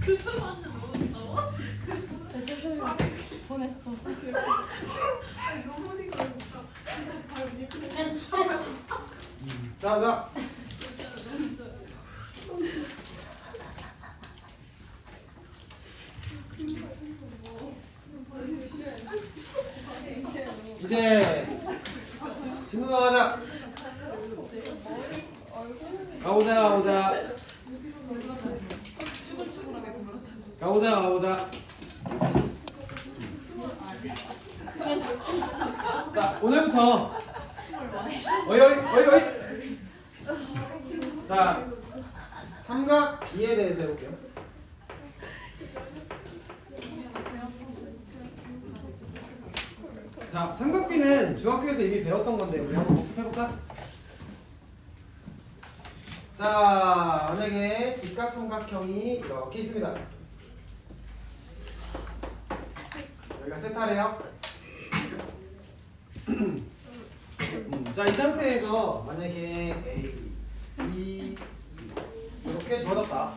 그 사람한테 넣었다고? 보냈어. 너무 이거 자. 이제 진우가 가자. 가보자. 가보자. 자, 오늘부터 어이. 자, 삼각 B에 대해서 해볼게요. 자, 삼각 B는 중학교에서 이미 배웠던 건데 우리 한번 복습해볼까? 자, 만약에 직각삼각형이 이렇게 있습니다. 여기가 세타래요. 자, 이 상태에서 만약에 A, B, C 이렇게 주어졌다.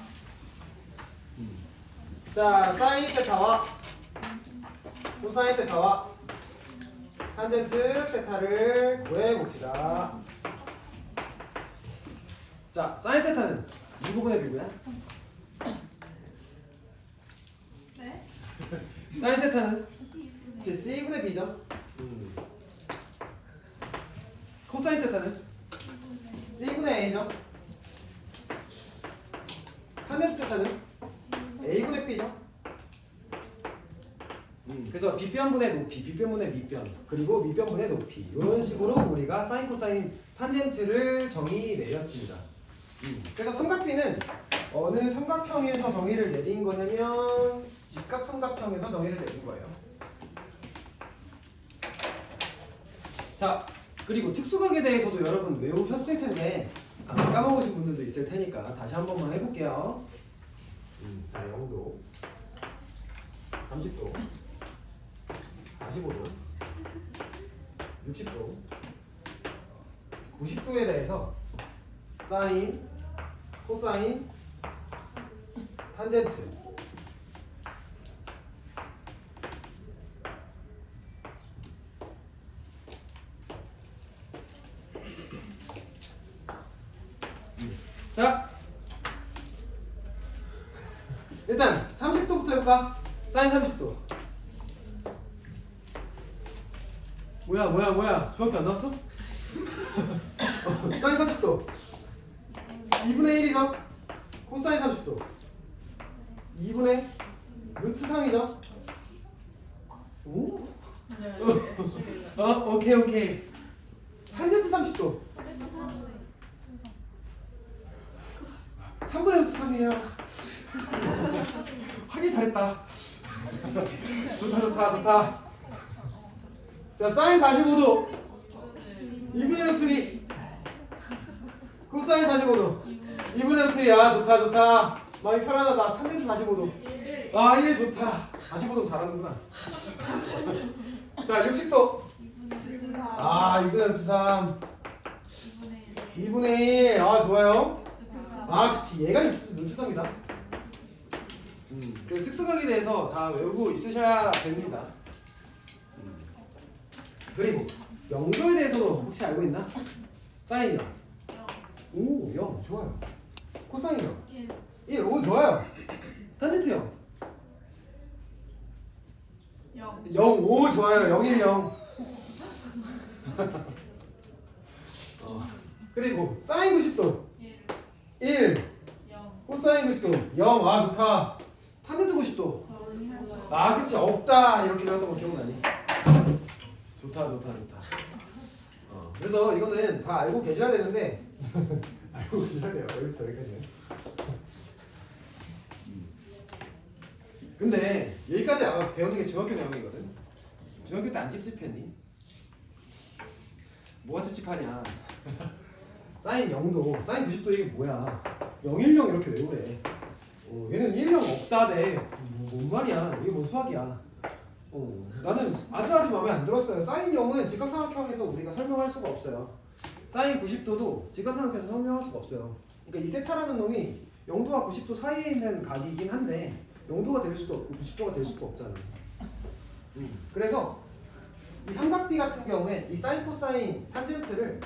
자, 사인 세타와 코사인 세타와 탄젠트 세타를 구해봅시다. 자, 사인 세타는 이 부분의 비고요. 네? 사인 세타는 이제 C분의 B죠. 코사인 세타는 C분의 A죠. 탄젠트 세타는 A분의 B죠. 그래서 빗변분의 높이, 빗변분의 밑변, 그리고 밑변분의 높이 이런 식으로 우리가 사인, 코사인, 탄젠트를 정의 내렸습니다. 그래서 삼각비는 어느 삼각형에서 정의를 내린 거냐면 직각삼각형에서 정의를 내린 거예요. 자, 그리고 특수각에 대해서도 여러분 외우셨을 텐데 까먹으신 분들도 있을 테니까 다시 한 번만 해볼게요. 자, 0도, 30도, 45도, 60도, 90도에 대해서 사인, 코사인, 탄젠트 자, 일단 30도부터 해볼까? 사인 30도. 뭐야 중학교 안 나왔어? 사인 30도 2분의 1이죠? 코사인 30도 2분의 루트 3이죠? 오? 오케이 탄젠트 30도 3분의 루트 3이에요. 하길 잘했다. 좋다. 자, 사인 45도 2분의 루트 2 코사인 45도 2분의 루트 2. 야, 좋다. 마음이 편안하다. 탄젠트 45도. 아, 얘 좋다. 45도 잘하는구나. 자, 60도. 아, 2분의 루트 3 2분의 1. 아, 좋아요. 아, 그치. 얘가 루트 3이다. 그래서 특수각에 대해서 다 외우고 있으셔야 됩니다. 그리고 영도에 대해서도 혹시 알고 있나? 사인 0. 오, 0 좋아요. 코사인 0. 1. 오, 좋아요. 탄젠트 0. 0. 오, 좋아요. 0, 1, 0. 그리고 사인 90도 1. 코사인 90도 0. 아, 좋다. 탄젠트 90도. 아, 그치. 없다. 이렇게 배웠던 거 기억나니? 좋다. 그래서 이거는 다 알고 계셔야 되는데 알고 계셔야 돼요. 여기서 여기까지는. 근데 여기까지 아마 배우는 게 중학교 내용이거든. 중학교 때 안 찝찝했니? 뭐가 찝찝하냐? 사인 0도, 사인 90도 이게 뭐야? 0, 1, 0 이렇게 외우래. 얘는 1, 0 없다대. 뭔 말이야? 이게 뭔 수학이야? 나는 아주 마음에 안 들었어요. 사인 0은 직각삼각형에서 우리가 설명할 수가 없어요. 사인 90도도 직각삼각형에서 설명할 수가 없어요. 그러니까 이 세타라는 놈이 0도와 90도 사이에 있는 각이긴 한데 0도가 될 수도 없고 90도가 될 수도 없잖아. 그래서 이 삼각비 같은 경우에 이 사인 코사인 탄젠트를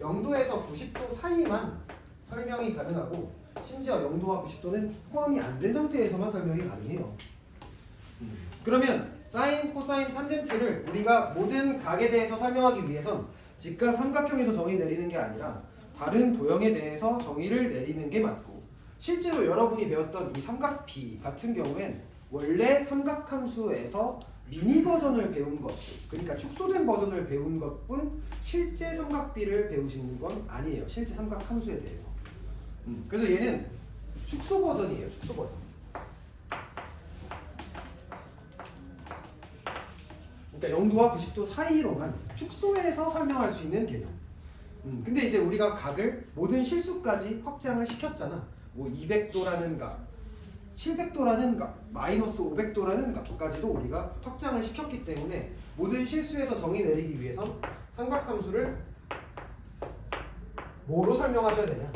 0도에서 90도 사이만 설명이 가능하고 심지어 0도와 90도는 포함이 안 된 상태에서만 설명이 가능해요. 그러면 사인 코사인 탄젠트를 우리가 모든 각에 대해서 설명하기 위해선 직각 삼각형에서 정의 내리는 게 아니라 다른 도형에 대해서 정의를 내리는 게 맞고, 실제로 여러분이 배웠던 이 삼각비 같은 경우엔 원래 삼각함수에서 미니 버전을 배운 것, 그러니까 축소된 버전을 배운 것뿐 실제 삼각비를 배우시는 건 아니에요. 실제 삼각함수에 대해서. 그래서 얘는 축소 버전이에요. 축소 버전. 그러니까 0도와 90도 사이로만 축소해서 설명할 수 있는 개념. 근데 이제 우리가 각을 모든 실수까지 확장을 시켰잖아. 뭐 200도라는 각, 700도라는 각, 마이너스 500도라는 각까지도 우리가 확장을 시켰기 때문에 모든 실수에서 정의 내리기 위해서 삼각함수를 뭐로 설명하셔야 되냐?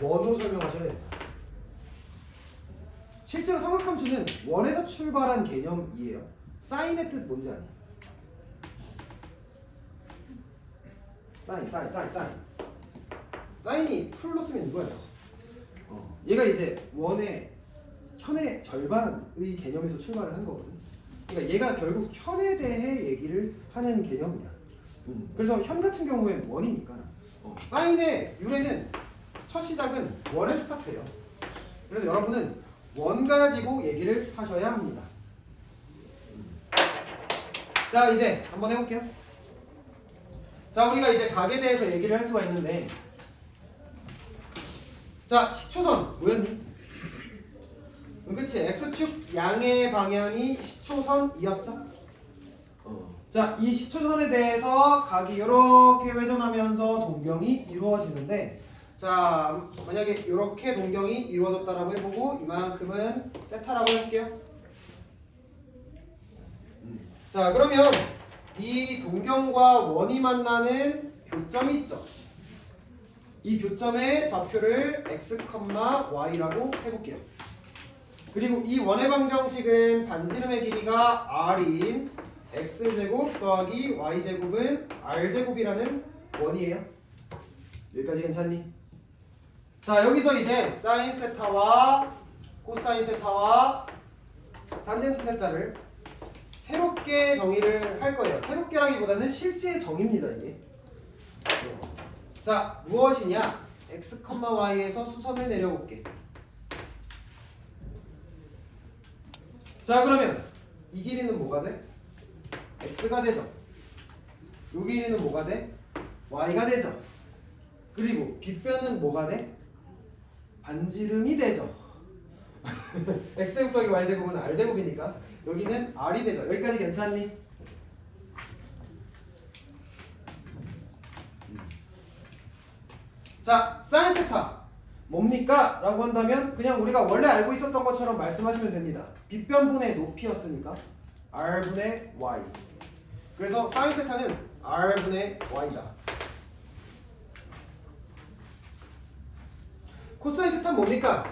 원으로 설명하셔야 된다. 실제로 삼각함수는 원에서 출발한 개념이에요. 사인의 뜻 뭔지 아니? 사인. 사인이 풀로 쓰면 이거예요. 얘가 이제 원의 현의 절반의 개념에서 출발을 한 거거든. 그러니까 얘가 결국 현에 대해 얘기를 하는 개념이야. 그래서 현 같은 경우엔 원이니까 사인의 유래는 첫 시작은 원의 스타트예요. 그래서 여러분은 원 가지고 얘기를 하셔야 합니다. 자, 이제 한번 해볼게요. 자, 우리가 이제 각에 대해서 얘기를 할 수가 있는데, 자, 시초선 뭐였니? 그치, x축 양의 방향이 시초선이었죠? 자, 이 시초선에 대해서 각이 이렇게 회전하면서 동경이 이루어지는데, 자, 만약에 이렇게 동경이 이루어졌다라고 해보고 이만큼은 세타라고 할게요. 자, 그러면 이 동경과 원이 만나는 교점이 있죠. 이 교점의 좌표를 x, y라고 해볼게요. 그리고 이 원의 방정식은 반지름의 길이가 r인 x제곱 더하기 y제곱은 r제곱이라는 원이에요. 여기까지 괜찮니? 자, 여기서 이제 사인 세타와 코사인 세타와 탄젠트 세타를 새롭게 정의를 할 거예요. 새롭게라기보다는 실제 정의입니다, 이게. 자, 무엇이냐? x, y에서 수선을 내려볼게. 자, 그러면 이 길이는 뭐가 돼? x가 되죠. 이 길이는 뭐가 돼? y가 되죠. 그리고 빗변은 뭐가 돼? 반지름이 되죠. x제곱 더하기 y제곱은 r제곱이니까 여기는 r이 되죠. 여기까지 괜찮니? 자, 사인 세타 뭡니까? 라고 한다면 그냥 우리가 원래 알고 있었던 것처럼 말씀하시면 됩니다. 빗변분의 높이였으니까 r분의 y. 그래서 사인 세타는 r분의 y다. 코사인 세타는 뭡니까?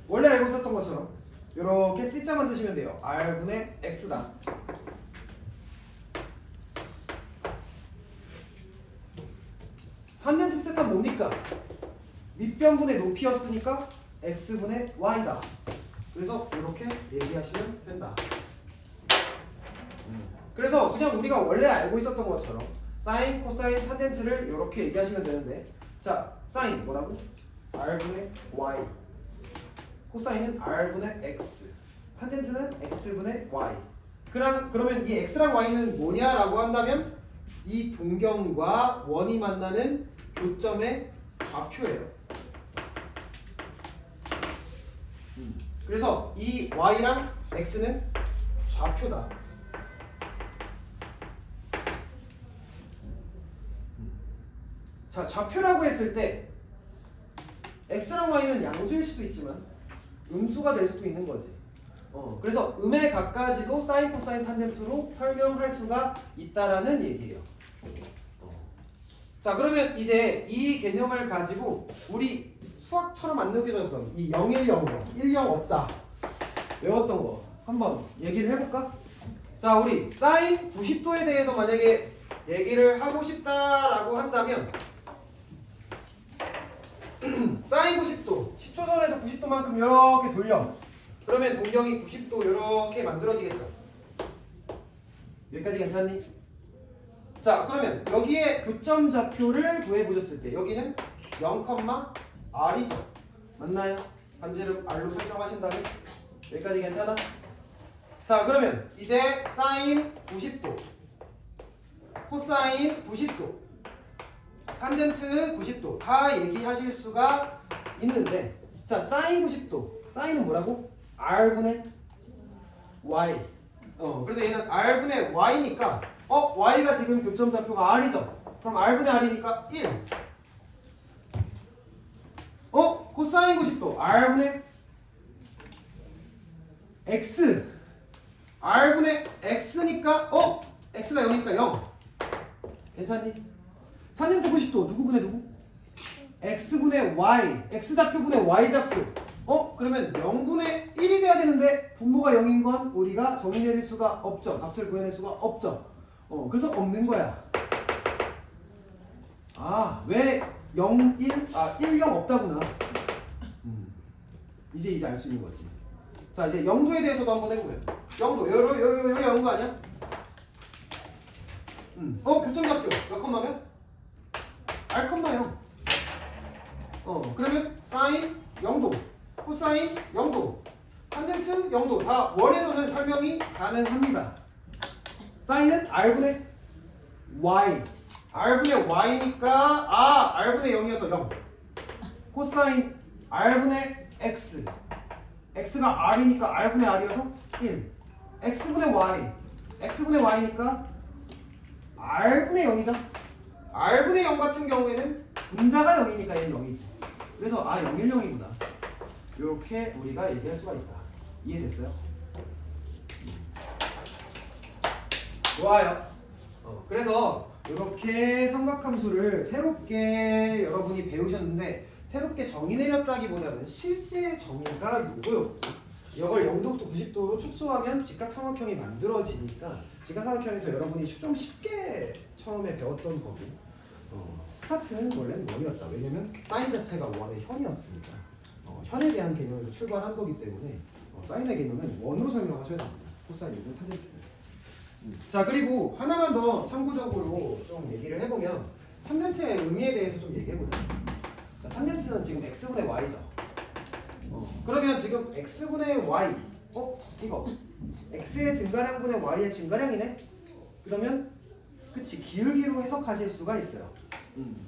원래 알고 있었던 것처럼 이렇게 C자 만드시면 돼요. r분의 x다. 탄젠트 세타는 뭡니까? 밑변분의 높이였으니까 x분의 y다. 그래서 이렇게 얘기하시면 된다. 그래서 그냥 우리가 원래 알고 있었던 것처럼 사인, 코사인, 탄젠트를 이렇게 얘기하시면 되는데, 자, 사인 뭐라고? r분의 y. 코사인은 r분의 x. 탄젠트는 x분의 y. 그러면 이 x랑 y는 뭐냐라고 한다면 이 동경과 원이 만나는 교점의 좌표예요. 그래서 이 y랑 x는 좌표다. 자, 좌표라고 했을 때 x랑 y는 양수일 수도 있지만 음수가 될 수도 있는 거지. 그래서 음의 각까지도 사인, 코사인, 탄젠트로 설명할 수가 있다라는 얘기예요. 자, 그러면 이제 이 개념을 가지고 우리 수학처럼 안 느껴졌던 이 010, 10 없다 외웠던 거 한번 얘기를 해볼까? 자, 우리 사인 90도에 대해서 만약에 얘기를 하고 싶다라고 한다면 사인 90도 10초선에서 90도만큼 이렇게 돌려. 그러면 동경이 90도 이렇게 만들어지겠죠. 여기까지 괜찮니? 자, 그러면 여기에 교점 좌표를 구해보셨을 때 여기는 0,R이죠. 맞나요? 반지름 R로 설정하신다면 여기까지 괜찮아? 자, 그러면 이제 사인 90도, 코사인 90도, 탄젠트 90도 다 얘기하실 수가 있는데, 자, 사인 90도, 사인은 뭐라고? R분의 Y. 그래서 얘는 R분의 Y니까 Y가 지금 교점 좌표가 R이죠. 그럼 R분의 R이니까 1. 코사인 90도 R분의 X. R분의 X니까 X가 0이니까 0. 괜찮니? 탄젠트 90도 누구분의 누구? X분의 Y. X좌표분의 Y좌표. 그러면 0분의 1이 돼야 되는데 분모가 0인 건 우리가 정의 내릴 수가 없죠. 값을 구해낼 수가 없죠. 그래서 없는 거야. 아, 왜 0, 1, 1, 0 없다구나. 이제 알 수 있는 거지. 자, 이제 영도에 대해서도 한번 해보면. 영도, 여기 영도 아니야? 교점 좌표 몇 컴마면? R 컴마 0. 그러면 사인 0도, 코사인 0도, 탄젠트 0도 다 원에서는 설명이 가능합니다. 사인은 R분의 Y. R분의 Y니까 R분의 0이어서 0. 코사인 R분의 X. X가 R이니까 R분의 R이어서 1. X분의 Y. X분의 Y니까 R분의 0이죠. R분의 0 같은 경우에는 분자가 0이니까 얘는 0이지. 그래서 0, 1, 0이구나. 이렇게 우리가 얘기할 수가 있다. 이해됐어요? 좋아요. 그래서 이렇게 삼각함수를 새롭게 여러분이 배우셨는데 새롭게 정의 내렸다기보다는 실제 정의가 요거요. 이걸 0도부터 90도로 축소하면 직각삼각형이 만들어지니까 직각삼각형에서 여러분이 좀 쉽게 처음에 배웠던 거고 스타트는 원래는 1이었다. 왜냐면 사인 자체가 원의 현이었으니까 현에 대한 개념에서 출발한 거기 때문에 사인의 개념은 원으로 설명하셔야 됩니다. 코사인이든 탄젠트든. 자, 그리고 하나만 더 참고적으로 좀 얘기를 해보면 탄젠트의 의미에 대해서 좀 얘기해보자. 자, 탄젠트는 지금 x분의 y죠. 그러면 지금 x분의 y 이거 x의 증가량분의 y의 증가량이네? 그러면 그치, 기울기로 해석하실 수가 있어요.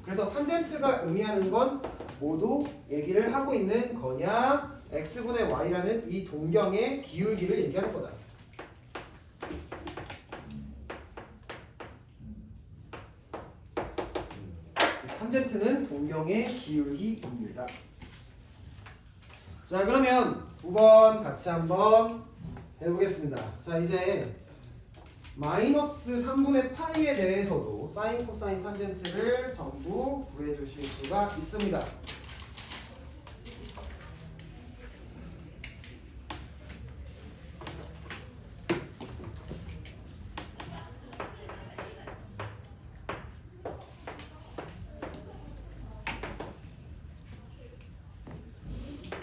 그래서 탄젠트가 의미하는 건 모두 얘기를 하고 있는 거냐 x분의 y라는 이 동경의 기울기를 얘기하는 거다. 탄젠트는 동경의 기울기입니다. 자, 그러면 9번 같이 한번 해보겠습니다. 자, 이제 마이너스 3분의 파이에 대해서도 사인, 코사인, 탄젠트를 전부 구해주실 수가 있습니다.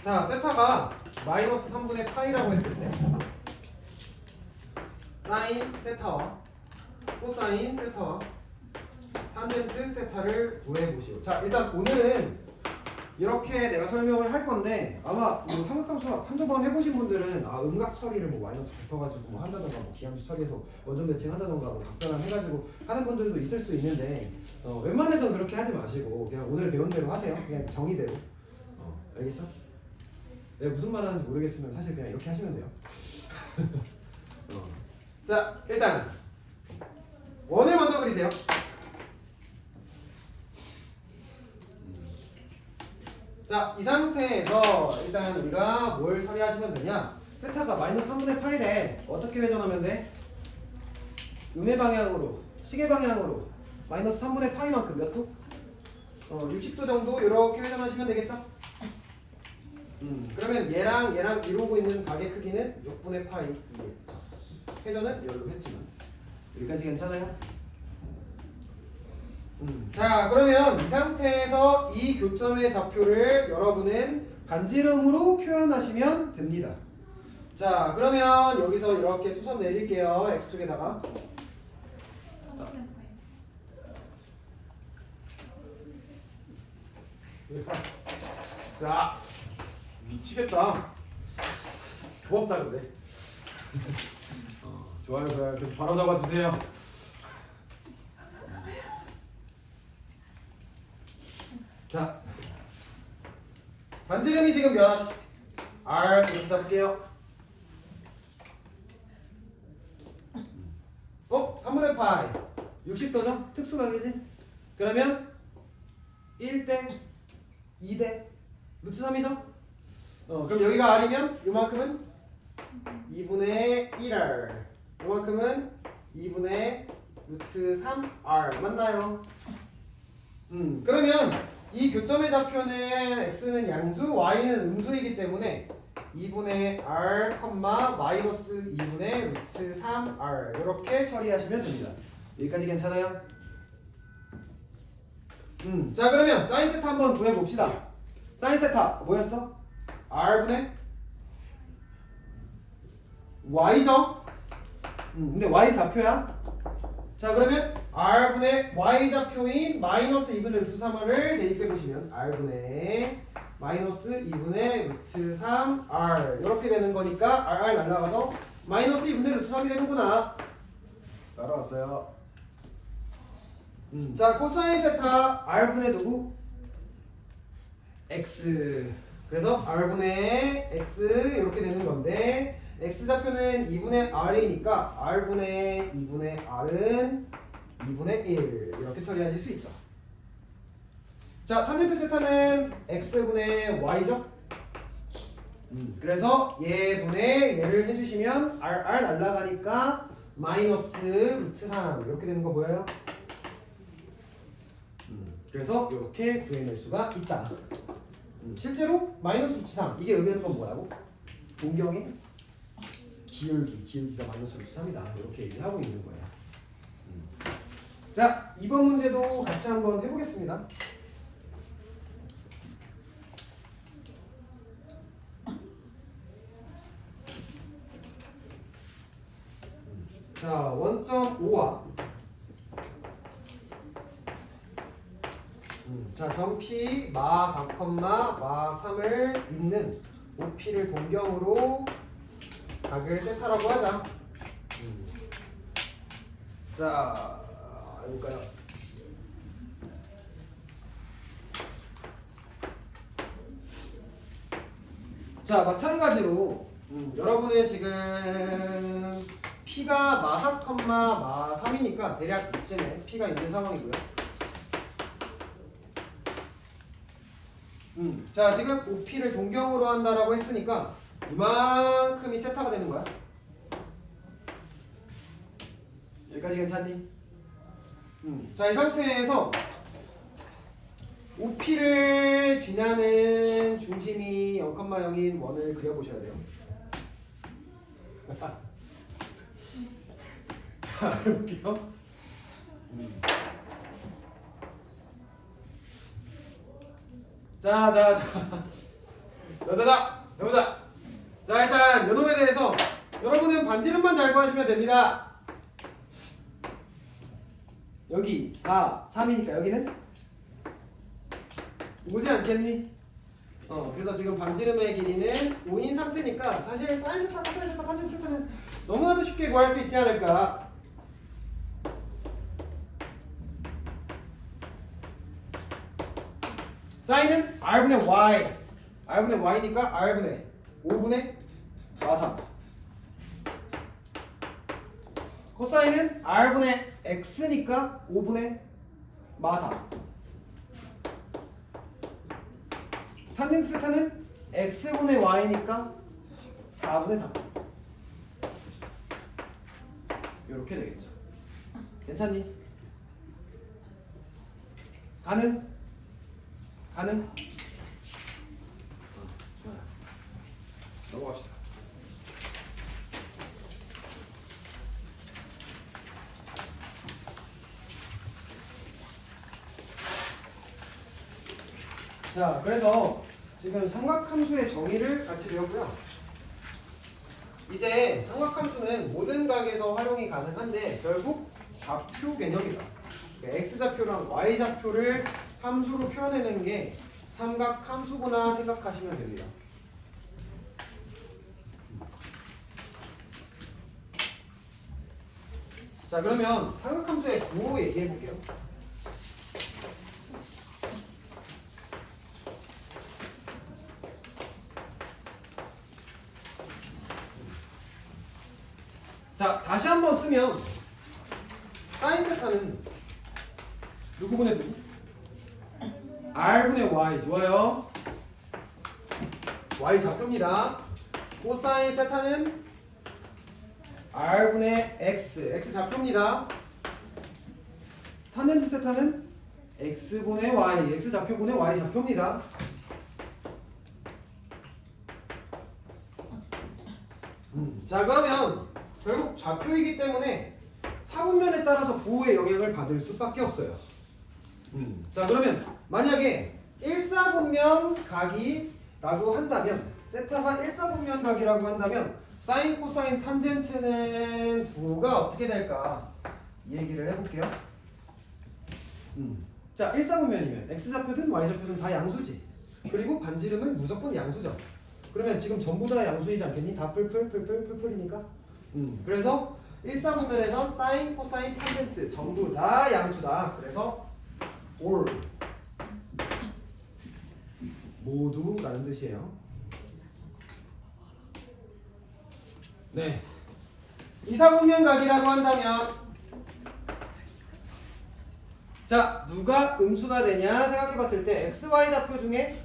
자, 세타가 마이너스 3분의 파이라고 했을 때 사인 세타와 코사인 세타와 탄젠트 세타를 구해보시오. 자, 일단 오늘은 이렇게 내가 설명을 할 건데 아마 뭐 삼각함수 한두 번 해보신 분들은 음각 처리를 뭐 마이너스 붙어가지고 뭐 한다던가 뭐 기함수 처리해서 원점 대칭한다던가 뭐 답변을 해가지고 하는 분들도 있을 수 있는데 웬만해서는 그렇게 하지 마시고 그냥 오늘 배운 대로 하세요. 그냥 정의대로. 알겠죠? 내가 무슨 말 하는지 모르겠으면 사실 그냥 이렇게 하시면 돼요. 자, 일단 원을 먼저 그리세요. 자, 이 상태에서 일단 우리가 뭘 처리하시면 되냐? 세타가 마이너스 3분의 파이래. 어떻게 회전하면 돼? 음의 방향으로, 시계 방향으로 마이너스 3분의 파이만큼 몇 도? 60도 정도 이렇게 회전하시면 되겠죠? 그러면 얘랑 이루고 있는 각의 크기는 6분의 파이이겠죠. 회전은 열로 했지만 여기까지 괜찮아요? 자, 그러면 이 상태에서 이 교점의 좌표를 여러분은 반지름으로 표현하시면 됩니다. 자, 그러면 여기서 이렇게 수선 내릴게요. x축에다가. 자, 미치겠다. 고맙다 근데. 좋아요. 좀 바로 잡아주세요. 자, 반지름이 지금 몇? R 이렇게 잡을게요. 3분의 파이 60도죠? 특수각이지? 그러면 1대 2대 루트 3이죠? 그럼 여기가 R이면 요만큼은 2분의 1R, 요만큼은 2분의 루트 3R 맞나요? 그러면 이 교점의 좌표는 x는 양수, y는 음수이기 때문에 2분의 r, 마이너스 2분의 루트 3r 이렇게 처리하시면 됩니다. 여기까지 괜찮아요? 자, 그러면 사인 세타 한번 구해봅시다. 사인 세타 뭐였어? r분의 y죠? 근데 y 좌표야. 자, 그러면 r분의 y 좌표인 마이너스 2분의 루트 3r을 대입해보시면 r분의 마이너스 2분의 루트 3r 이렇게 되는 거니까 r 날라가서 마이너스 2분의 루트 3이 되는구나. 따라왔어요. 자, 코사인 세타 r분의 누구? x. 그래서 r분의 x 이렇게 되는 건데 x좌표는 2분의 r이니까 r분의 2분의 r은 2분의 1 이렇게 처리하실 수 있죠. 자, 탄젠트 세타는 x분의 y죠. 그래서 얘분의 얘를 해주시면 r 날라가니까 마이너스 루트 3 이렇게 되는 거 보여요? 그래서 이렇게 구해낼 수가 있다. 실제로 마이너스 루트 3 이게 의미하는 건 뭐라고? 동경의 기울기가 마이너스 루트 3이다 이렇게 얘기하고 있는 거예요. 자, 이번 문제도 같이 한번 해보겠습니다. 자, 원점 5와 자, 점 P 마 4, 마 3을 잇는 OP를 동경으로 각을 세타라고 하자. 자, 해볼까요? 자, 마찬가지로 여러분은 지금 P가 마 4, 마 3이니까 대략 이쯤에 P가 있는 상황이고요. 자, 지금 OP를 동경으로 한다라고 했으니까 이만큼이 세타가 되는 거야. 여기까지 괜찮니? 자, 이 상태에서 OP를 지나는 중심이 0,0인 원을 그려보셔야 돼요. 자, 해볼게요. 자, 해보자. 자, 일단 요놈에 대해서 여러분은 반지름만 잘 구하시면 됩니다. 여기 4, 3이니까 여기는 오지 않겠니? 그래서 지금 반지름의 길이는 5인 상태니까 사실 사인 세타, 코사인 세타, 탄젠트 세타는 너무나도 쉽게 구할 수 있지 않을까. 사인은 r분의 y, r분의 y니까 r분의 5분의 마3. 코사인은 r분의 x니까 5분의 마4. 탄젠트 세타는 x분의 y니까 4분의 3. 이렇게 되겠죠. 괜찮니? 가능? 가능? 좋아요. 넘어갑시다. 자, 그래서 지금 삼각함수의 정의를 같이 배웠고요. 이제 삼각함수는 모든 각에서 활용이 가능한데 결국 좌표 개념이다. 그러니까 x좌표랑 y좌표를 함수로 표현해내는 게 삼각함수구나 생각하시면 됩니다. 자, 그러면 삼각함수의 구호 얘기해 볼게요. 자, 다시 한번 쓰면 사인 세타는 누구분의 누구? r분의 y. 좋아요. y 좌표입니다. 코사인 세타는 r분의 x 좌표입니다. 탄젠트 세타는 x분의 y, x 좌표분의 y 좌표입니다. 자, 그러면 결국 좌표이기 때문에 사분면에 따라서 부호의 영향을 받을 수밖에 없어요. 자, 그러면 만약에 1사분면 각이라고 한다면 세타가 1사분면 각이라고 한다면 사인, 코사인, 탄젠트는 부호가 어떻게 될까? 이 얘기를 해볼게요. 자, 1사분면이면 x좌표든 y좌표든 다 양수지. 그리고 반지름은 무조건 양수죠. 그러면 지금 전부 다 양수이지 않겠니? 다 풀풀이니까. 그래서 1사분면에서 사인, 코사인, 탄젠트 전부 다 양수다. 그래서 all 모두라는 뜻이에요. 네. 2사분면 각이라고 한다면 자, 누가 음수가 되냐 생각해봤을 때 xy 좌표 중에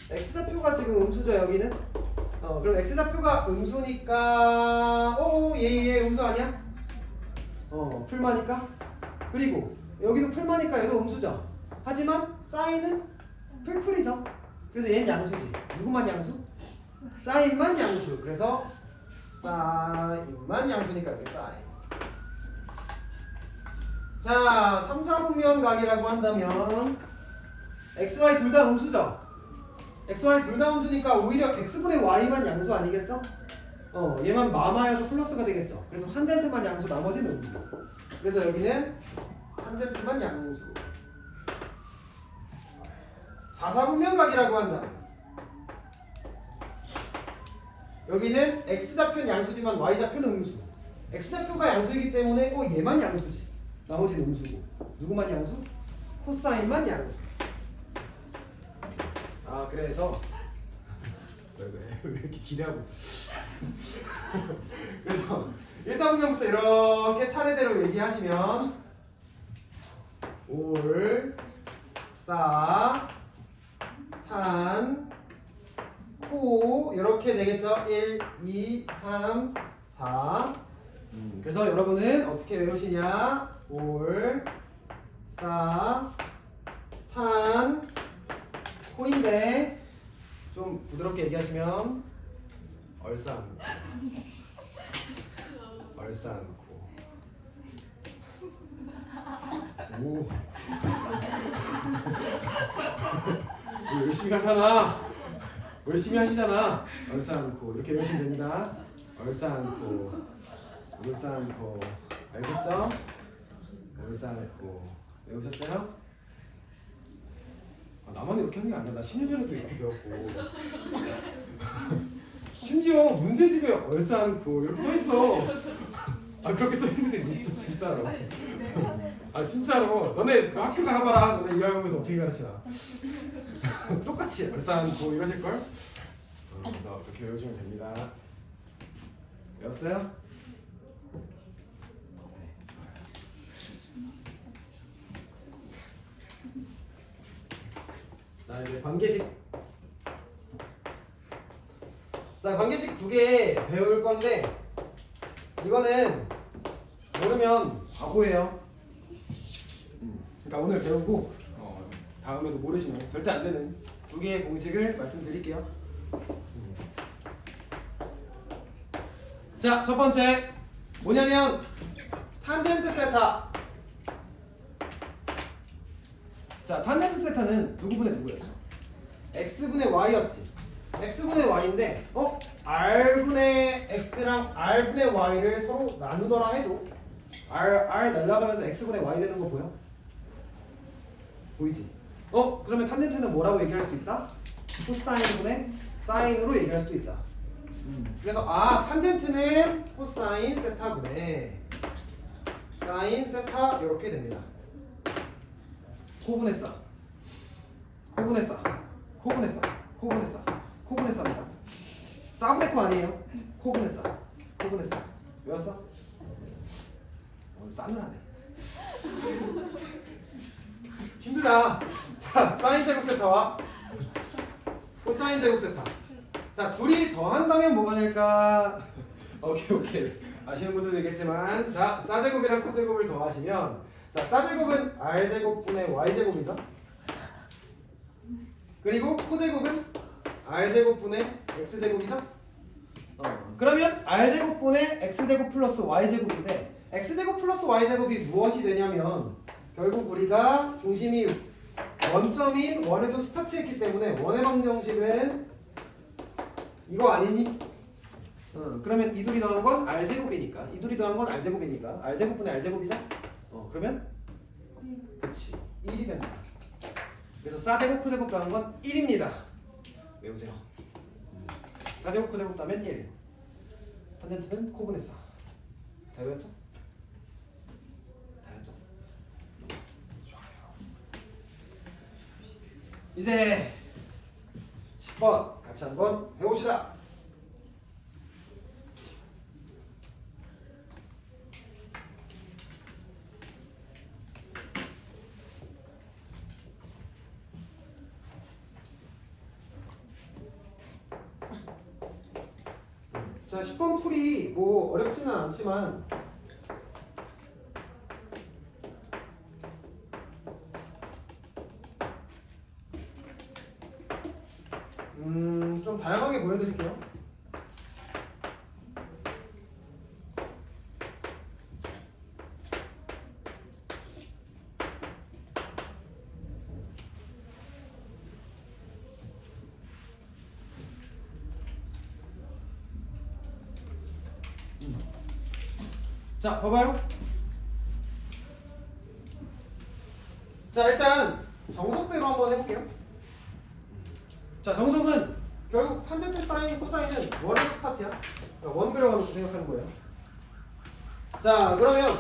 x좌표가 지금 음수죠. 여기는 그럼 x좌표가 음수니까 얘 음수 아니야? 풀마니까. 그리고 여기도 풀마니까 얘도 음수죠. 하지만 사인은 풀풀이죠. 그래서 얘는 양수지. 누구만 양수? 사인만 양수. 그래서 사인만 양수니까 이렇게 사인. 자, 3, 4분면 각이라고 한다면 xy 둘 다 음수죠. xy 둘 다 음수니까 오히려 x분의 y만 양수 아니겠어? 얘만 마마여서 플러스가 되겠죠. 그래서 탄젠트만 양수, 나머지는 음수. 그래서 여기는 탄젠트만 양수. 4, 4분면 각이라고 한다면 여기는 x좌표는 양수지만 y좌표는 음수. x좌표가 양수이기 때문에 얘만 양수지. 나머지는 음수고. 누구만 양수? 코사인만 양수. 아, 그래서 왜 이렇게 기대하고 있어? 그래서 1사분면부터 이렇게 차례대로 얘기하시면 올, 사, 탄, 코 이렇게 되겠죠? 1, 2, 3, 4. 그래서 여러분은 어떻게 외우시냐? 올, 사, 탄, 코인데 좀 부드럽게 얘기하시면 얼싸안고. 얼싸안고. 오. 열심히 하잖아. 열심히 하시잖아. 얼싸안고 이렇게 외우시면 됩니다. 얼싸안고. 얼싸안고. 알겠죠? 얼싸안고. 외우셨어요? 나만 이렇게 하는 게 아니야. 나 10년 전에도 이렇게 배웠고. 심지어 문제집에 얼싸안고 이렇게 써있어. 그렇게 써있는 데 있어 진짜로. 진짜로. 너네 학교 가봐라. 너네 이화여고에서 어떻게 가르치나. 똑같이 얼싸안고 이러실걸? 그래서 그렇게 외우시면 됩니다. 외웠어요? 자, 이제 관계식. 자, 관계식 2개 배울 건데 이거는 모르면 바보예요. 그러니까 오늘 배우고 다음에도 모르시면 절대 안 되는 두 개의 공식을 말씀드릴게요. 자, 첫 번째 뭐냐면 탄젠트 세타. 자, 탄젠트 세타는 누구분의 누구였어? x분의 y였지. x분의 y인데 r분의 x랑 r분의 y를 서로 나누더라 해도 r 날라가면서 x분의 y 되는 거 보여? 보이지? 그러면 탄젠트는 뭐라고 얘기할 수도 있다? 코사인분의 사인으로 얘기할 수도 있다. 그래서 탄젠트는 코사인 세타분의 사인 세타 이렇게 됩니다. 코분했어. 코분했어입니다. 싸브레코 아니에요? 코분했어. 외웠어? 싸늘하네. 힘들다. 자, 사인 제곱 세타와 코사인 제곱 세타. 자, 둘이 더한다면 뭐가 될까? 오케이. 아시는 분들도 있겠지만, 자, 사제곱이랑 코제곱을 더하시면, 자, 사제곱은 r제곱분의 y제곱이죠. 그리고 코제곱은 r제곱분의 x제곱이죠. 그러면 r제곱분의 x제곱 플러스 y제곱인데 x제곱 플러스 y제곱이 무엇이 되냐면 결국 우리가 중심이 원점인 원에서 스타트했기 때문에 원의 방정식은 이거 아니니? 그러면 이 둘이 더한 건 r제곱이니까 r제곱분의 r제곱이죠? 그러면 그치 1이 된다. 그래서 사제곱 코제곱 더한 건 1입니다. 외우세요. 사제곱 코제곱 더하면 1. 탄젠트는 코분의 사. 다 외웠죠? 좋아요. 이제 10번 같이 한번 해봅시다. 자, 10번 풀이 뭐 어렵지는 않지만 좀 다양하게 보여드릴게요. 자, 봐봐요. 자, 일단 정석대로 한번 해볼게요. 자, 정석은 결국 탄젠트 사인 코사인은 원에서 스타트야. 원 그려가면서 생각하는 거예요. 자, 그러면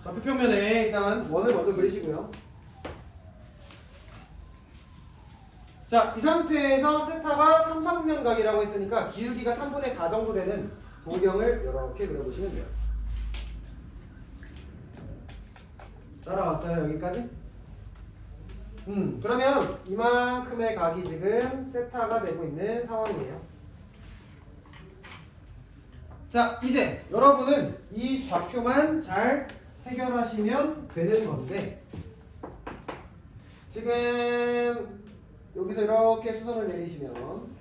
좌표평면에 일단 원을 먼저 그리시고요. 자, 이 상태에서 세타가 3, 4분면 각이라고 했으니까 기울기가 3분의 4 정도 되는 도경을 이렇게 그려보시면 돼요. 따라왔어요, 여기까지? 그러면 이만큼의 각이 지금 세타가 되고 있는 상황이에요. 자, 이제 여러분은 이 좌표만 잘 해결하시면 되는 건데 지금 여기서 이렇게 수선을 내리시면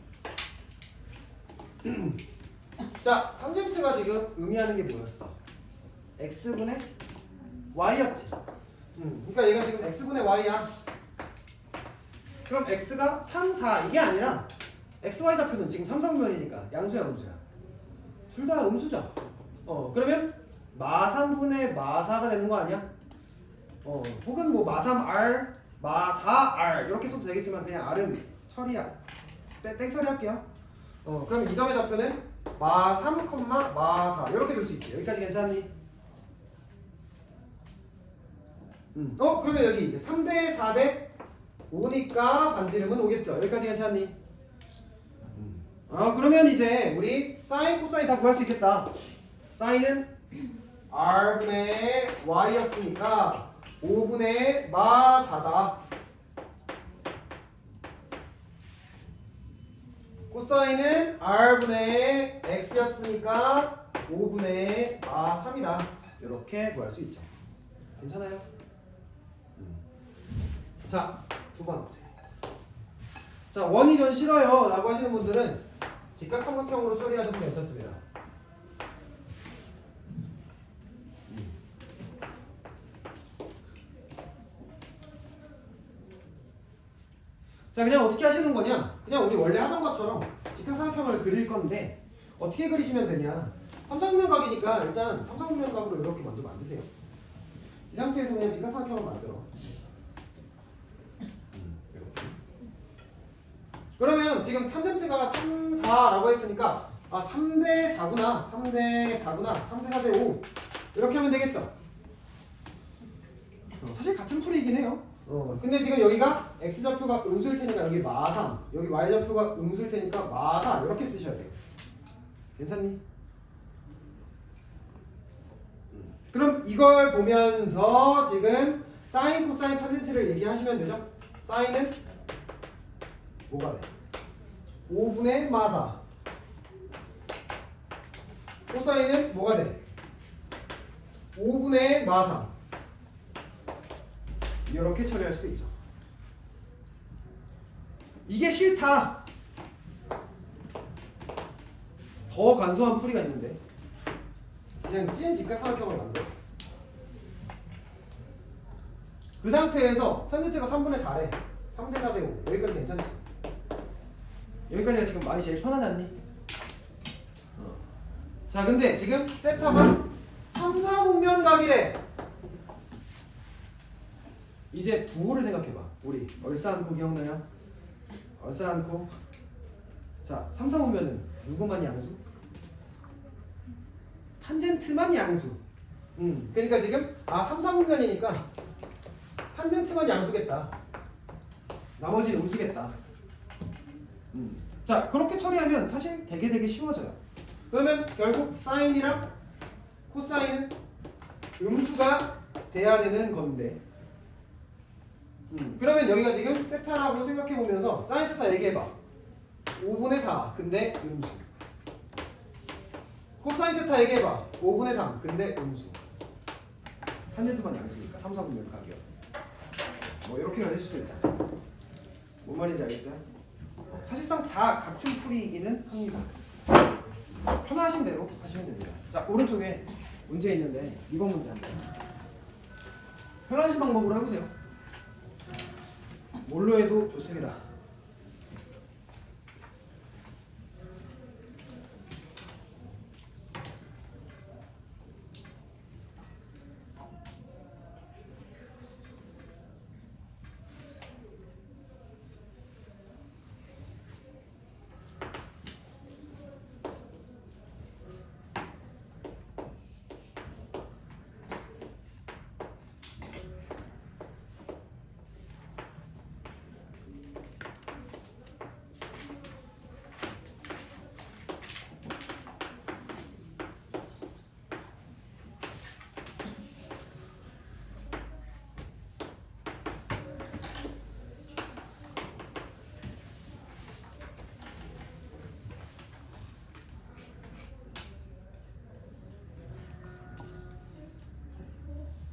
자, 탄젠트가 지금 의미하는 게 뭐였어? x분의 y였지. 그러니까 얘가 지금 x분의 y야. 그럼 x가 3, 4 이게 아니라 xy 좌표는 지금 3, 4분면이니까 양수야 음수야? 둘 다 음수죠. 그러면 마3분의 마4가 되는 거 아니야? 혹은 뭐 마3r, 마4r 이렇게 써도 되겠지만 그냥 r은 처리야. 땡 처리할게요. 그럼 이 점의 좌표는 마3, 마4 이렇게 될 수 있지. 여기까지 괜찮니? 그러면 여기 이제 3대 4대 5니까 반지름은 5겠죠. 여기까지 괜찮니? 그러면 이제 우리 사인, 코사인 다 구할 수 있겠다. 사인은 r분의 y였으니까 5분의 마4다. 코사인은 r분의 x였으니까 5분의 마3이다. 이렇게 구할 수 있죠. 괜찮아요? 자, 두 번 보세요. 자, 원이 전 싫어요 라고 하시는 분들은 직각삼각형으로 처리하셔도 괜찮습니다. 자, 그냥 어떻게 하시는 거냐? 그냥 우리 원래 하던 것처럼 직각삼각형을 그릴 건데 어떻게 그리시면 되냐? 삼삼분면각이니까 일단 삼삼분면각으로 이렇게 먼저 만드세요. 이 상태에서 그냥 직각삼각형을 만들어. 이렇게. 그러면 지금 탄젠트가 3, 4라고 했으니까 3대 4구나, 3대 4구나, 3대 4대 5 이렇게 하면 되겠죠? 사실 같은 풀이긴 해요. 근데 지금 여기가 x좌표가 음수일 테니까 여기 마3, 여기 y좌표가 음수일 테니까 마4 이렇게 쓰셔야 돼요. 괜찮니? 그럼 이걸 보면서 지금 사인, 코사인, 탄젠트를 얘기하시면 되죠? 사인은 뭐가 돼? 5분의 마4. 코사인은 뭐가 돼? 5분의 마3. 이렇게 처리할 수도 있죠. 이게 싫다. 더 간소한 풀이가 있는데 그냥 찐 직각삼각형을 만들어. 그 상태에서 탄젠트가 3분의 4래. 3대 4대 5. 여기까지 괜찮지? 여기까지가 지금 말이 제일 편하지 않니? 자, 근데 지금 세타가 3, 4분면각이래. 이제 부호를 생각해봐. 우리 얼싸안고 기억나요? 얼싸안고. 자, 3, 4분면은 누구만 양수? 탄젠트만 양수. 그러니까 지금 3, 4분면이니까 탄젠트만 양수겠다. 나머지는 음수겠다. 자, 그렇게 처리하면 사실 되게 쉬워져요. 그러면 결국 사인이랑 코사인은 음수가 돼야 되는 건데 그러면 여기가 지금 세타라고 생각해보면서 사인 세타 얘기해봐. 5분의 4 근데 음수. 코사인 세타 얘기해봐. 5분의 3 근데 음수. 탄젠트만 양수니까 3, 4분면 각이어서 뭐 이렇게 갈 수도 있다. 뭔 말인지 알겠어요? 사실상 다 같은 풀이이기는 합니다. 편하신 대로 하시면 됩니다. 자, 오른쪽에 문제 있는데 이번 문제 한번 편하신 방법으로 해보세요. 뭘로 해도 좋습니다.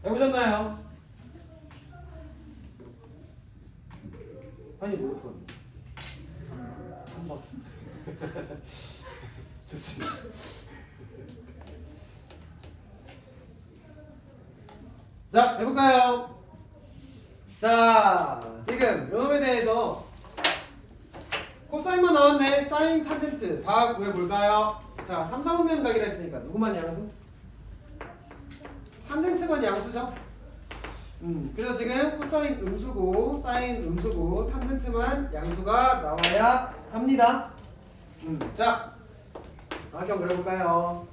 해보셨나요? 아니 뭐 그럼 3번 좋습니다. 자, 해볼까요? 자, 지금 요놈에 대해서 코사인만 나왔네. 사인, 탄젠트 다 구해볼까요? 자, 3, 4분면 각이라 했으니까 누구만 양수? 탄젠트만 양수죠? 그래서 지금 코사인 음수고 사인 음수고 탄젠트만 양수가 나와야 합니다. 자, 각형 그려볼까요?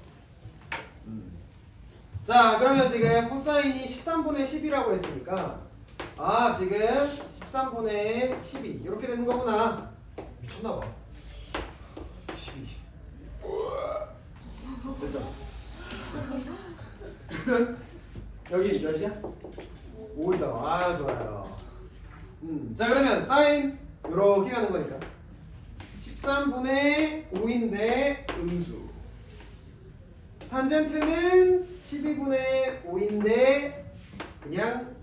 자, 그러면 지금 코사인이 13분의 10이라고 했으니까 지금 13분의 12 이렇게 되는 거구나. 미쳤나봐. 12 됐죠? 여기 몇이야? 5죠. 좋아요. 자, 그러면 사인 이렇게 가는 거니까 13분의 5인데 음수. 탄젠트는 12분의 5인데 그냥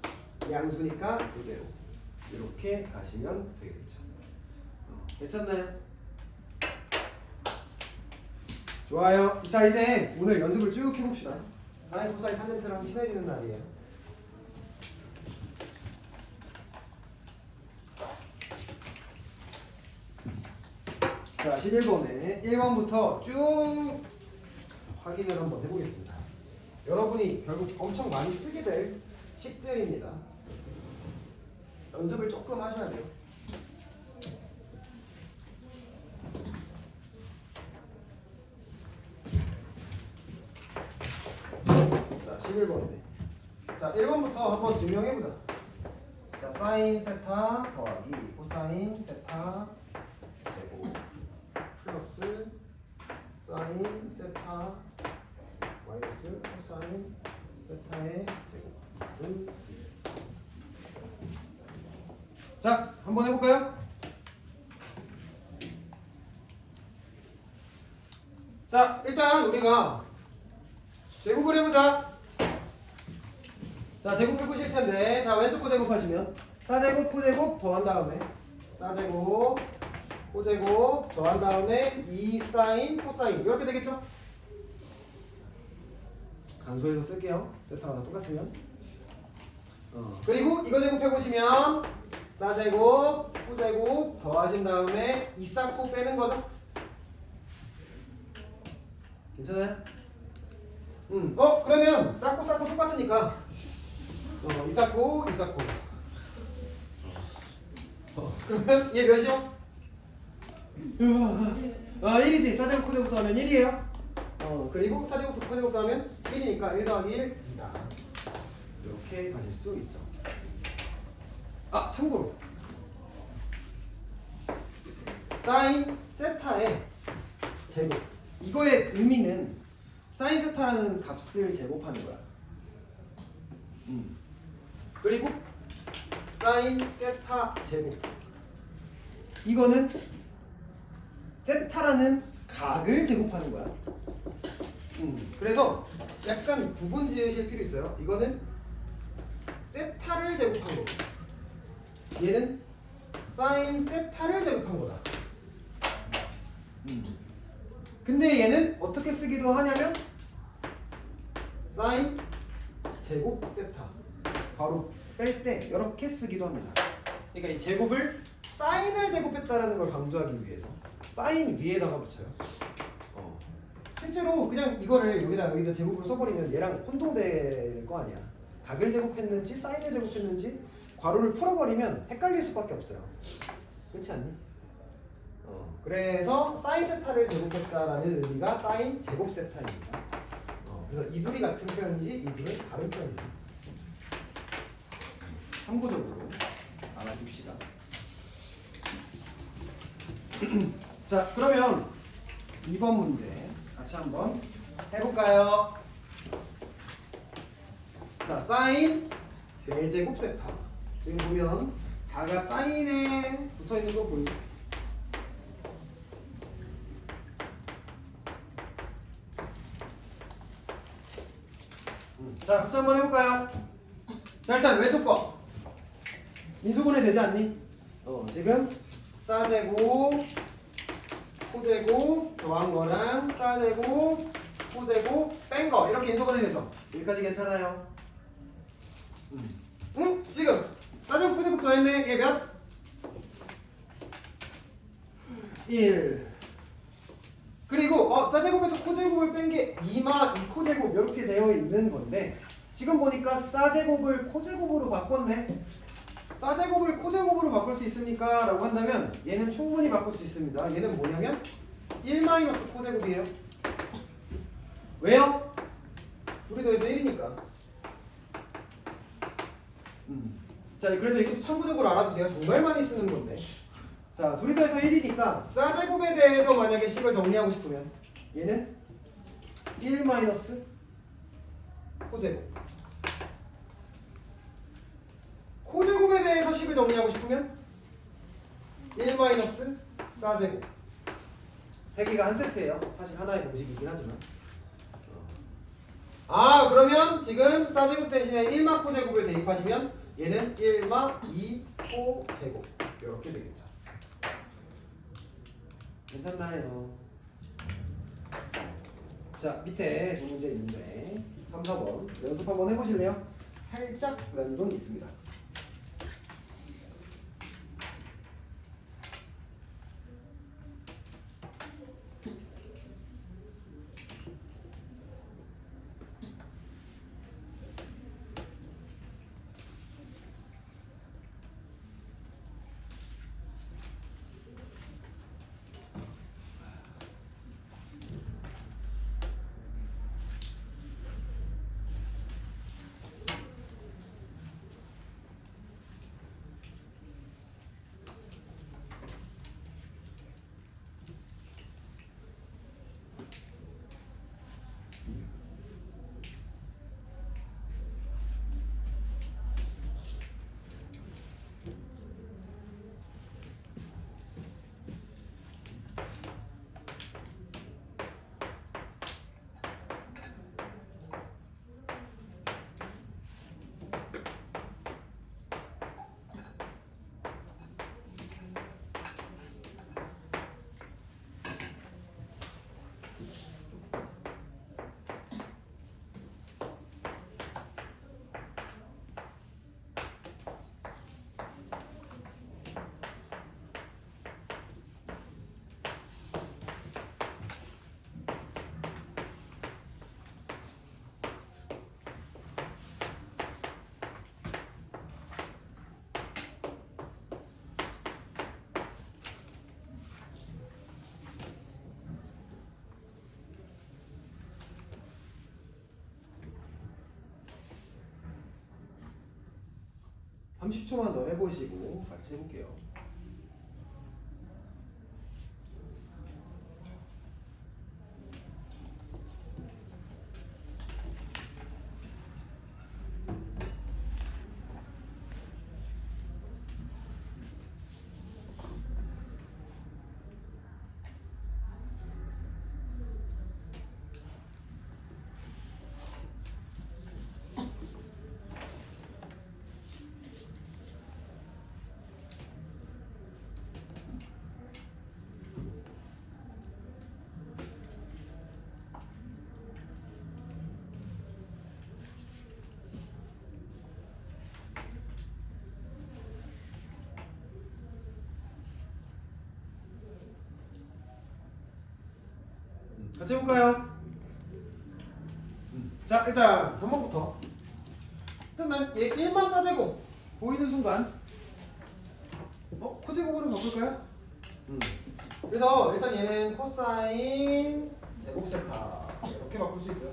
양수니까 그대로. 이렇게 가시면 되겠죠. 괜찮나요? 좋아요. 자, 이제 오늘 연습을 쭉 해봅시다. 사인, 코사인, 탄젠트랑 친해지는 날이에요. 자, 11번에 1번부터 쭉 확인을 한번 해보겠습니다. 여러분이 결국 엄청 많이 쓰게 될 식들입니다. 연습을 조금 하셔야 돼요. 자, 11번이네. 자, 1번부터 한번 증명해보자. 자, 사인 세타 더하기 코사인 세타 제곱 플러스 사인 세타 마이너스 코사인 세타의 제곱은 1. 자, 한번 해볼까요? 자, 일단 우리가 제곱을 해보자. 자, 제곱해 보실 텐데, 자, 왼쪽 거 제곱하시면 사제곱 코제곱 더한 다음에 사제곱 코제곱 더한 다음에 2 사인 코사인 이렇게 되겠죠? 간소해서 쓸게요. 세타가 다 똑같으면. 그리고 이거 제곱해 보시면 사제곱 코제곱 더하신 다음에 2 쌓고 빼는 거죠? 괜찮아요? 그러면 쌓고 똑같으니까 2 쌓고 2 쌓고 그러면 얘 몇이요? 1이지. 사제곱 코제곱 더하면 1이에요. 그리고 사제곱 코제곱 더하면 1이니까 1 더하기 1 2다. 이렇게 가질 수 있죠. 참고로 사인 세타의 제곱, 이거의 의미는 사인 세타라는 값을 제곱하는 거야. 그리고 사인 세타 제곱, 이거는 세타라는 각을 제곱하는 거야. 그래서 약간 구분 지으실 필요 있어요. 이거는 세타를 제곱한 거고, 얘는 사인 세타를 제곱한 거다. 근데 얘는 어떻게 쓰기도 하냐면 사인 제곱 세타 바로 뺄 때 이렇게 쓰기도 합니다. 그러니까 이 제곱을 사인을 제곱했다라는 걸 강조하기 위해서 사인 위에다가 붙여요. 실제로 그냥 이거를 여기다 제곱으로 써버리면 얘랑 혼동될 거 아니야. 각을 제곱했는지 사인을 제곱했는지 괄호를 풀어버리면 헷갈릴 수밖에 없어요. 그렇지 않니? 그래서 사인 세타를 제곱했다라는 의미가 사인 제곱 세타입니다. 그래서 이 둘이 같은 표현이지 이 둘은 다른 표현입니다. 참고적으로 알아둡시다. 자, 그러면 2번 문제 같이 한번 해볼까요? 자, 사인 4제곱 세타. 지금 보면 4가 사인에 붙어있는 거 보이죠? 자, 같이 한번 해볼까요? 자, 일단 왼쪽 거 인수분해 되지 않니? 지금 사제곱 코제곱 더한 거랑 사제곱 코제곱 뺀 거 이렇게 인수분해 되죠? 여기까지 괜찮아요? 지금 사제곱 코제곱 더했네. 얘 몇? 1. 그리고 사제곱에서 코제곱을 뺀 게 2마 2코제곱 이렇게 되어 있는 건데, 지금 보니까 사제곱을 코제곱으로 바꿨네. 사제곱을 코제곱으로 바꿀 수 있습니까? 라고 한다면 얘는 충분히 바꿀 수 있습니다. 얘는 뭐냐면 1 마이너스 코제곱이에요. 왜요? 둘이 더해서 1이니까. 자, 그래서 이것도 참고적으로 알아두세요. 정말 많이 쓰는 건데. 자, 둘이 더해서 1이니까 사제곱에 대해서 만약에 식을 정리하고 싶으면 얘는 1 마이너스 코제곱. 코제곱에 대해서 식을 정리하고 싶으면 1 마이너스 사제곱. 세 개가 한 세트예요. 사실 하나의 공식이긴 하지만. 그러면 지금 사제곱 대신에 1마 코제곱을 대입하시면 얘는 1마 2 코제곱 이렇게 되겠죠. 괜찮나요? 자, 밑에 두 문제 있는데 3, 4번 연습 한번 해보실래요? 살짝 난이도는 있습니다. 음. 30초만 더 해보시고 같이 해볼게요. 같이 해볼까요? 자, 일단 3번부터. 일단 난 얘 1만 4제곱 보이는 순간 코제곱으로 바꿀까요? 그래서 일단 얘는 코사인 제곱 세타 이렇게 바꿀 수 있고요.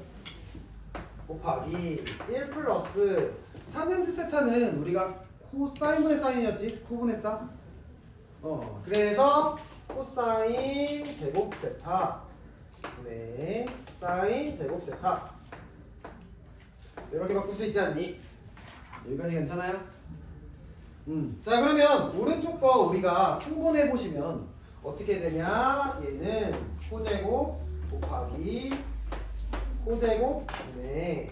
곱하기 1 플러스 탄젠트 세타는 우리가 코사인분의 사인이었지? 코분의 사? 그래서 코사인 제곱 세타 분의 사인 제곱 세타 이렇게 바꿀 수 있지 않니? 여기까지 괜찮아요? 자, 그러면 오른쪽 거 우리가 통분해 보시면 어떻게 되냐? 얘는 코제곱 곱하기 코제곱 분의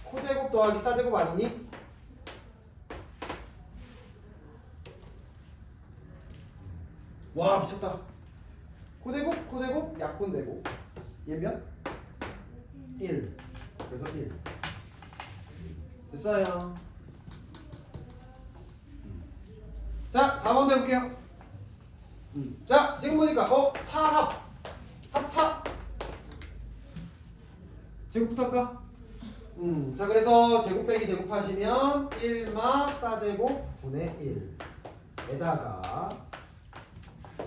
코제곱 더하기 사제곱 아니니? 와, 미쳤다. 코제곱 약분되고 얘면 1. 그래서 1 됐어요. 자, 4번도 해볼게요. 자, 지금 보니까 합차 제곱부터 할까? 자, 그래서 제곱 빼기 제곱 하시면 1마 사제곱 분의 1 에다가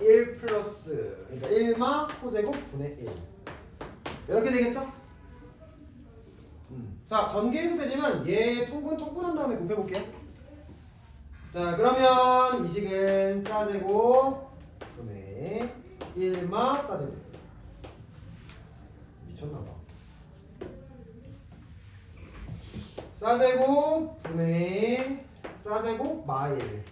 1 플러스 그러니까 1마 코제곱 분의 1 이렇게 되겠죠? 자, 전개해도 되지만 얘 통분한 다음에 곱해볼게요. 자, 그러면 이 식은 사제곱 분의 1마 사제곱 미쳤나봐. 사제곱 분의 사제곱 마일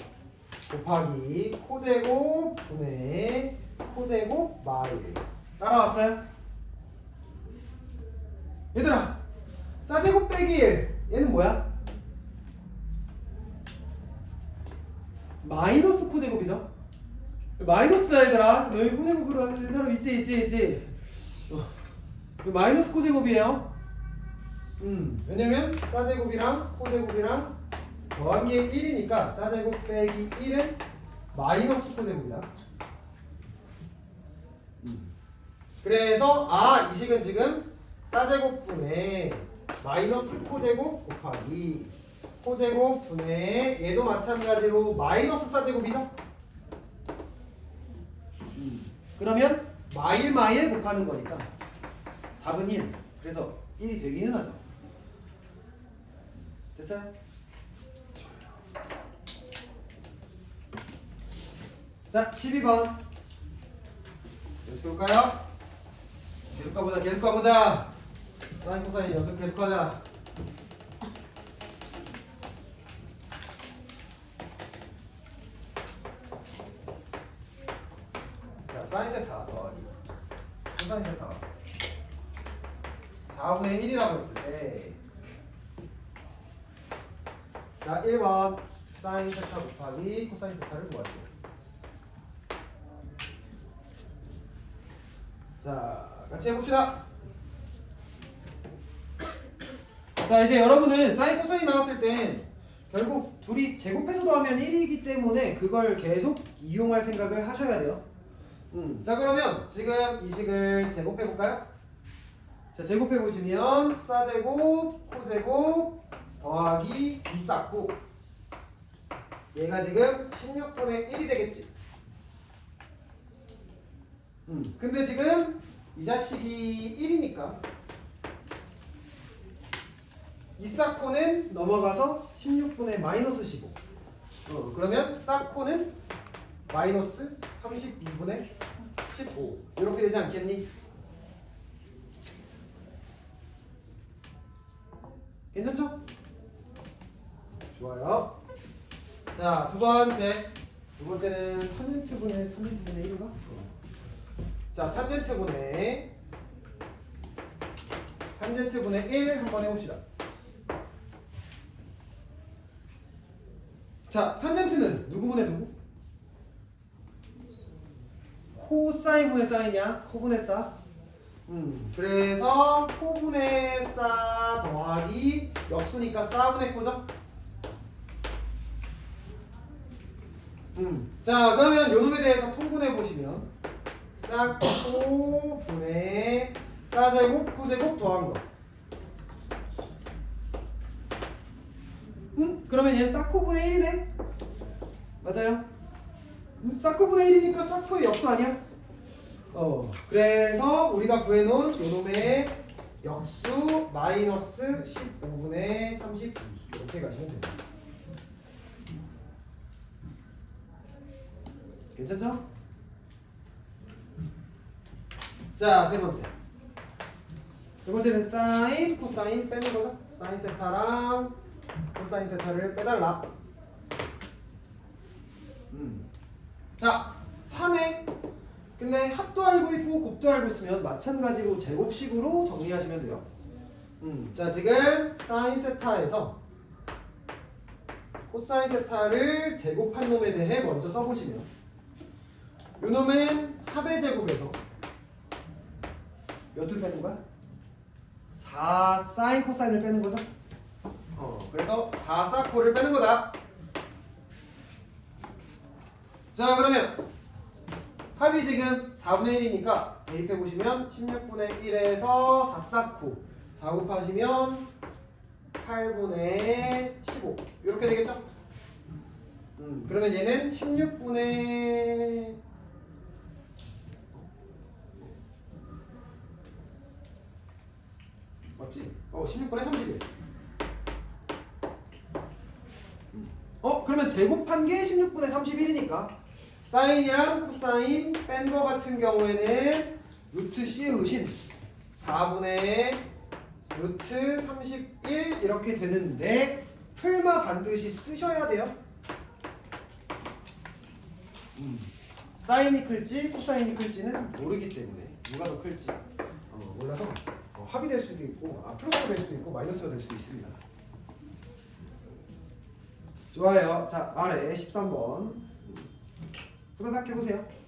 곱하기 코제곱 분의 코제곱 마일 따라왔어요? 얘들아, 사제곱 빼기 1 얘는 뭐야? 마이너스 코제곱이죠. 마이너스다 얘들아. 너희 코제곱으로 하는 사람 있지. 마이너스 코제곱이에요. 왜냐면 사제곱이랑 코제곱이랑 더한 게 1이니까 사제곱 빼기 1은 마이너스 코제곱이다. 그래서 이 식은 지금 사제곱분의 마이너스 코제곱 곱하기 코제곱 분의 얘도 마찬가지로 마이너스 사제곱이죠. 그러면 마일 곱하는 거니까 답은 1. 그래서 1이 되기는 하죠. 됐어요? 자, 12번 연습해볼까요? 계속 가보자. 사인 코사인 연습 계속하자. 자, 사인 세타 더하기 코사인 세타 4분의 1이라고 했을 때, 자, 1번 사인 세타 곱하기 코사인 세타를 구할게요. 자, 같이 해봅시다. 자, 이제 여러분은 사인 코사인 나왔을 때 결국 둘이 제곱해서 더하면 1이기 때문에 그걸 계속 이용할 생각을 하셔야 돼요. 자, 그러면 지금 이 식을 제곱해볼까요? 자, 제곱해보시면 사제곱 코제곱 더하기 이사코, 얘가 지금 16분의 1이 되겠지. 근데 지금 이 자식이 1이니까 이사코는 넘어가서 16분의 마이너스 15. 그러면 사코는 마이너스 32분의 15 이렇게 되지 않겠니? 괜찮죠? 좋아요. 자, 두 번째는 탄젠트분의 1인가? 자, 탄젠트분의 1 한번 해봅시다. 자, 탄젠트는 누구분의 누구? 코사인분의 사인이야? 코분의 사? 그래서 코분의 사 더하기 역수니까 사분의 코죠? 자, 그러면 요놈에 대해서 통분해 보시면 사코 분의 사제곱 코제곱 더한 거. 그러면 얘 사코분의 1이네? 맞아요? 사코분의 1이니까 사코의 역수 아니야? 그래서 우리가 구해놓은 요놈의 역수 마이너스 15분의 32 이렇게 가시면 됩니다. 괜찮죠? 자, 세 번째는 사인 코사인 빼는 거죠. 사인 세타랑 코사인 세타를 빼달라. 자, 4네. 근데 합도 알고 있고 곱도 알고 있으면 마찬가지로 제곱식으로 정리하시면 돼요. 자, 지금 사인 세타에서 코사인 세타를 제곱한 놈에 대해 먼저 써보시면, 요 놈은 합의 제곱에서 몇을 빼는 거야? 4 사인 코사인을 빼는 거죠. 그래서 4 사코를 빼는 거다. 자, 그러면 합이 지금 4분의 1이니까 대입해보시면 16분의 1에서 4 사코 4 곱하시면 8분의 15 이렇게 되겠죠? 그러면 얘는 16분의 맞지? 16분의 31. 그러면 제곱한 게 16분의 31이니까 사인이랑 코사인 뺀 거 같은 경우에는 루트 씌우신 4분의 루트 31 이렇게 되는데, 풀마 반드시 쓰셔야 돼요. 사인이 클지 코사인이 클지는 모르기 때문에, 누가 더 클지 몰라서 합이 될 수도 있고 플러스가 될 수도 있고 마이너스가 될 수도 있습니다. 좋아요. 자, 아래 13번 후다닥 해보세요.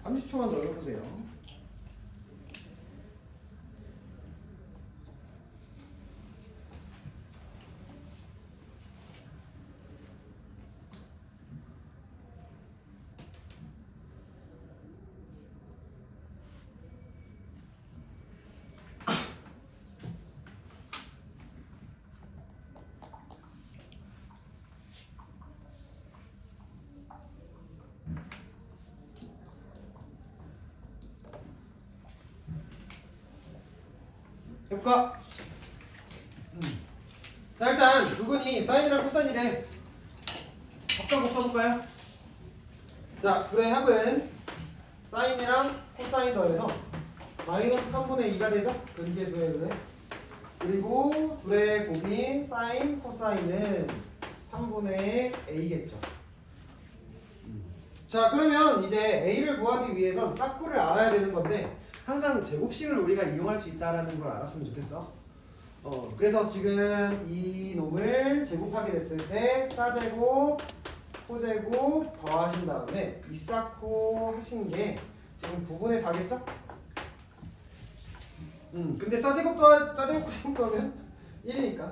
(30초만) 더 해보세요. 해볼까? 자, 일단 두근이 사인이랑 코사인이래. 합작곡 써볼까요? 자, 둘의 합은 사인이랑 코사인 더해서 마이너스 3분의 2가 되죠? 근계수의 근에. 그리고 둘의 곱인 사인, 코사인은 3분의 a겠죠. 자, 그러면 이제 a를 구하기 위해선 사코를 알아야 되는 건데 항상 제곱식을 우리가 이용할 수 있다는 걸 알았으면 좋겠어. 그래서 지금 이 놈을 제곱하게 됐을 때 싸제곱, 코제곱 더하신 다음에 이사코 하신 게 지금 9분의 4겠죠? 근데 싸제곱 코제곱 더하면 1이니까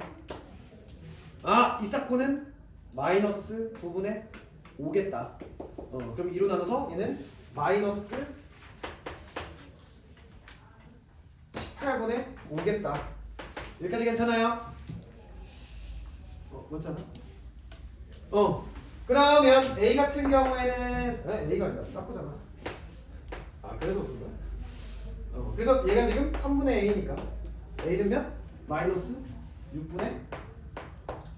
이사코는 마이너스 9분의 5겠다. 그럼 2로 나눠서 얘는 마이너스 18분의 5겠다. 여기까지 괜찮아요? 맞잖아? 그러면 A 같은 경우에는 A가 아니라 닦고잖아. 그래서 무슨 거야? 그래서 얘가 지금 3분의 A니까 A는 몇? 마이너스 6분의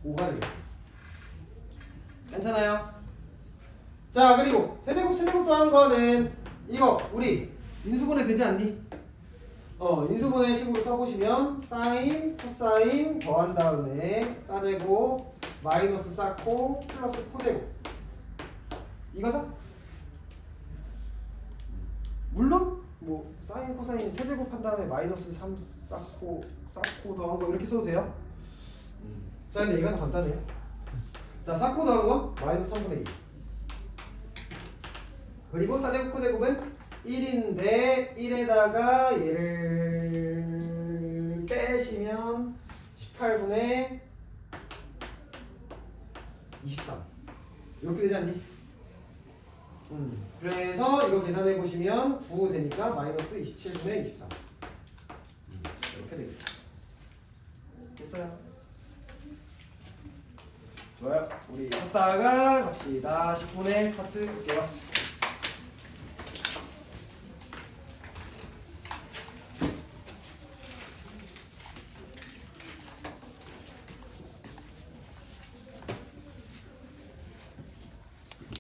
5가 되겠죠. 괜찮아요? 자, 그리고 세제곱 더한 거는 이거 우리 인수분해 되지 않니? 인수분해 식으로 써보시면 사인, 코사인 더한 다음에 싸제곱 마이너스 싸코 플러스 코제곱 이거죠? 물론 뭐 사인, 코사인 세제곱 한 다음에 마이너스 3 싸코 더한 거 이렇게 써도 돼요. 자, 근데 얘가 더 간단해요. 자, 싸코 더한 건 마이너스 3분의 2 그리고 싸제곱 코제곱은 1인데 1에다가 얘를 빼시면 18분의 23 이렇게 되지 않니? 그래서 이거 계산해 보시면 9 되니까 마이너스 27분의 23 이렇게 되겠다. 됐어요? 좋아요. 우리 쳤다가 갑시다. 10분의 스타트 볼게요.